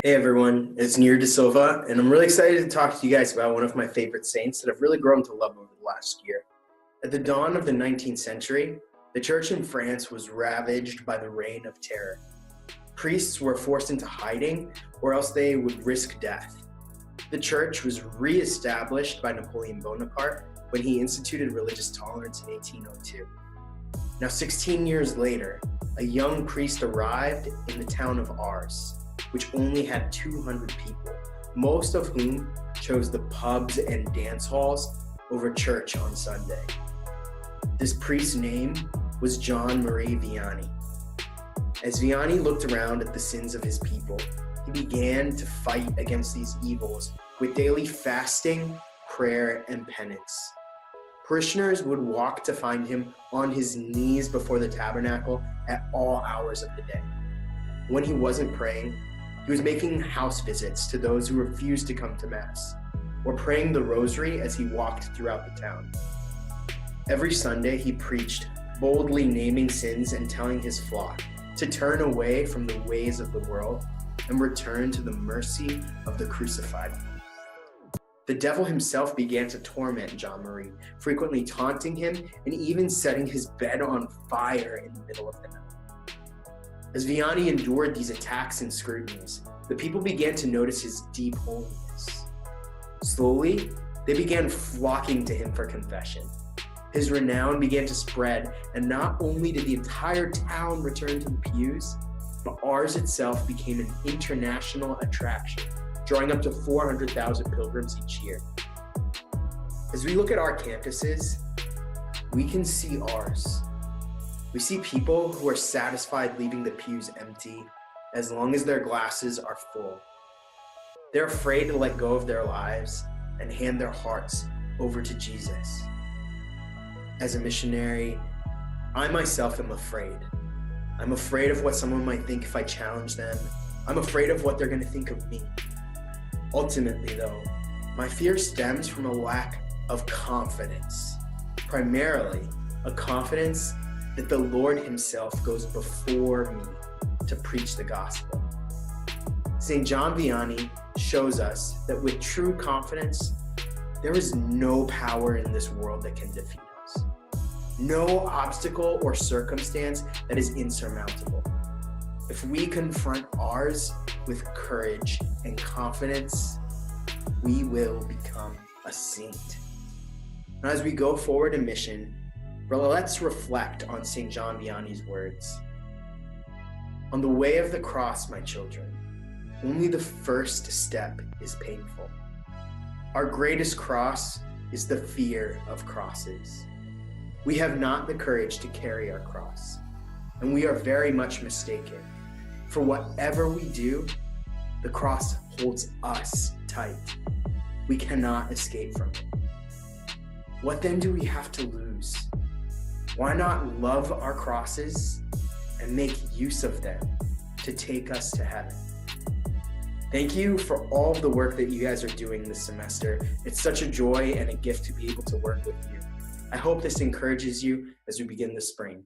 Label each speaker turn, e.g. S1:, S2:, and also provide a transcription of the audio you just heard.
S1: Hey everyone, it's Nir De Silva, and I'm really excited to talk to you guys about one of my favorite saints that I've really grown to love over the last year. At the dawn of the 19th century, the church in France was ravaged by the reign of terror. Priests were forced into hiding, or else they would risk death. The church was re-established by Napoleon Bonaparte when he instituted religious tolerance in 1802. Now, 16 years later, a young priest arrived in the town of Ars, which only had 200 people, most of whom chose the pubs and dance halls over church on Sunday. This priest's name was Jean-Marie Vianney. As Vianney looked around at the sins of his people, he began to fight against these evils with daily fasting, prayer, and penance. Parishioners would walk to find him on his knees before the tabernacle at all hours of the day. When he wasn't praying, he was making house visits to those who refused to come to Mass, or praying the rosary as he walked throughout the town. Every Sunday, he preached, boldly naming sins and telling his flock to turn away from the ways of the world and return to the mercy of the crucified. The devil himself began to torment Jean-Marie, frequently taunting him and even setting his bed on fire in the middle of the night. As Vianney endured these attacks and scrutinies, the people began to notice his deep holiness. Slowly, they began flocking to him for confession. His renown began to spread, and not only did the entire town return to the pews, but Ars itself became an international attraction, drawing up to 400,000 pilgrims each year. As we look at our campuses, we can see Ars. We see people who are satisfied leaving the pews empty as long as their glasses are full. They're afraid to let go of their lives and hand their hearts over to Jesus. As a missionary, I myself am afraid. I'm afraid of what someone might think if I challenge them. I'm afraid of what they're going to think of me. Ultimately, though, my fear stems from a lack of confidence. Primarily, a confidence that the Lord himself goes before me to preach the gospel. St. John Vianney shows us that with true confidence, there is no power in this world that can defeat us. No obstacle or circumstance that is insurmountable. If we confront ours with courage and confidence, we will become a saint. Now, as we go forward in mission, let's reflect on St. John Vianney's words. On the way of the cross, my children, only the first step is painful. Our greatest cross is the fear of crosses. We have not the courage to carry our cross, and we are very much mistaken. For whatever we do, the cross holds us tight. We cannot escape from it. What then do we have to lose? Why not love our crosses and make use of them to take us to heaven? Thank you for all of the work that you guys are doing this semester. It's such a joy and a gift to be able to work with you. I hope this encourages you as we begin the spring.